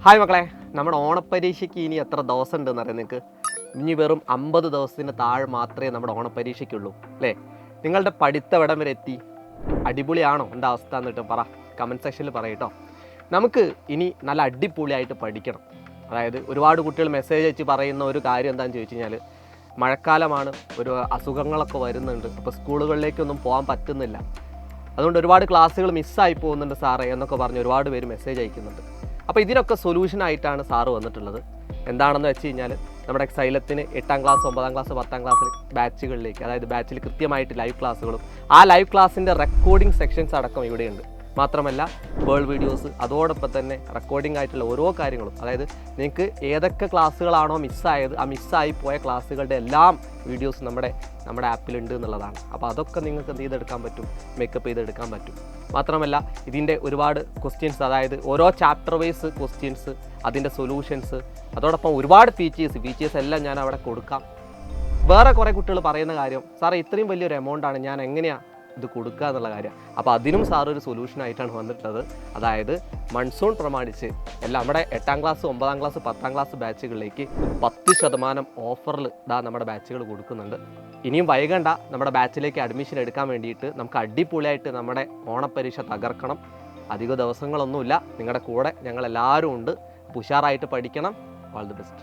Hi മക്കളെ, നമ്മുടെ ഓണപ്പരീക്ഷയ്ക്ക് ഇനി എത്ര ദിവസം ഉണ്ടെന്ന് അറിയാം നിങ്ങൾക്ക്? ഇനി വെറും 50 ദിവസത്തിന് താഴെ മാത്രമേ നമ്മുടെ ഓണപ്പരീക്ഷയ്ക്കുള്ളൂ അല്ലേ? നിങ്ങളുടെ പഠിത്തം എവിടം വരെ എത്തി? അടിപൊളിയാണോ എൻ്റെ അവസ്ഥ എന്നിട്ട് പറ, കമൻറ്റ് സെക്ഷനിൽ പറയട്ടോ. നമുക്ക് ഇനി നല്ല അടിപൊളിയായിട്ട് പഠിക്കണം. അതായത് ഒരുപാട് കുട്ടികൾ മെസ്സേജ് അയച്ച് പറയുന്ന ഒരു കാര്യം എന്താണെന്ന് ചോദിച്ചു കഴിഞ്ഞാൽ, മഴക്കാലമാണ്, ഒരു അസുഖങ്ങളൊക്കെ വരുന്നുണ്ട്, അപ്പോൾ സ്കൂളുകളിലേക്കൊന്നും പോകാൻ പറ്റുന്നില്ല, അതുകൊണ്ട് ഒരുപാട് ക്ലാസ്സുകൾ മിസ്സായി പോകുന്നുണ്ട് സാറേ എന്നൊക്കെ പറഞ്ഞ് ഒരുപാട് പേര് മെസ്സേജ് അയക്കുന്നുണ്ട്. അപ്പോൾ ഇതിനൊക്കെ സൊല്യൂഷനായിട്ടാണ് സാറ് വന്നിട്ടുള്ളത്. എന്താണെന്ന് വെച്ച് കഴിഞ്ഞാൽ, നമ്മുടെ സൈലത്തിന് 8ാം ക്ലാസ്, 9ാം ക്ലാസ്, 10ാം ക്ലാസ് ബാച്ചുകളിലേക്ക്, അതായത് ബാച്ചിൽ കൃത്യമായിട്ട് ലൈവ് ക്ലാസ്സുകളും ആ ലൈവ് ക്ലാസ്സിൻ്റെ റെക്കോർഡിംഗ് സെക്ഷൻസ് അടക്കം ഇവിടെയുണ്ട്. മാത്രമല്ല വേൾ വീഡിയോസ്, അതോടൊപ്പം തന്നെ റെക്കോർഡിംഗ് ആയിട്ടുള്ള ഓരോ കാര്യങ്ങളും, അതായത് നിങ്ങൾക്ക് ഏതൊക്കെ ക്ലാസ്സുകളാണോ മിസ്സായത്, ആ മിസ്സായി പോയ ക്ലാസ്സുകളുടെ എല്ലാം വീഡിയോസ് നമ്മുടെ ആപ്പിലുണ്ട് എന്നുള്ളതാണ്. അപ്പോൾ അതൊക്കെ നിങ്ങൾക്ക് എന്ത് ചെയ്തെടുക്കാൻ പറ്റും? മേക്കപ്പ് ചെയ്തെടുക്കാൻ പറ്റും. മാത്രമല്ല ഇതിൻ്റെ ഒരുപാട് ക്വസ്റ്റ്യൻസ്, അതായത് ഓരോ ചാപ്റ്റർ വൈസ് ക്വസ്റ്റ്യൻസ്, അതിൻ്റെ സൊല്യൂഷൻസ്, അതോടൊപ്പം ഒരുപാട് ഫീച്ചേഴ്സ് എല്ലാം ഞാൻ അവിടെ കൊടുക്കാം. വേറെ കുറേ കുട്ടികൾ പറയുന്ന കാര്യം, സാറേ ഇത്രയും വലിയൊരു എമൗണ്ടാണ്, ഞാൻ എങ്ങനെയാണ് ഇത് കൊടുക്കുക എന്നുള്ള കാര്യം. അപ്പോൾ അതിനും സാർ ഒരു സൊല്യൂഷനായിട്ടാണ് വന്നിട്ടുള്ളത്. അതായത് മൺസൂൺ എല്ലാം നമ്മുടെ 8ാം ക്ലാസ്, 9ാം ക്ലാസ്, 10ാം ക്ലാസ് ബാച്ചുകളിലേക്ക് 10% ഓഫറിൽ നമ്മുടെ ബാച്ചുകൾ കൊടുക്കുന്നുണ്ട്. ഇനിയും വൈകണ്ട, നമ്മുടെ ബാച്ചിലേക്ക് അഡ്മിഷൻ എടുക്കാൻ വേണ്ടിയിട്ട് നമുക്ക് അടിപൊളിയായിട്ട് നമ്മുടെ ഓണപ്പരീക്ഷ തകർക്കണം. അധിക ദിവസങ്ങളൊന്നുമില്ല, നിങ്ങളുടെ കൂടെ ഞങ്ങളെല്ലാവരും ഉണ്ട്. ഉഷാറായിട്ട് പഠിക്കണം. All the best.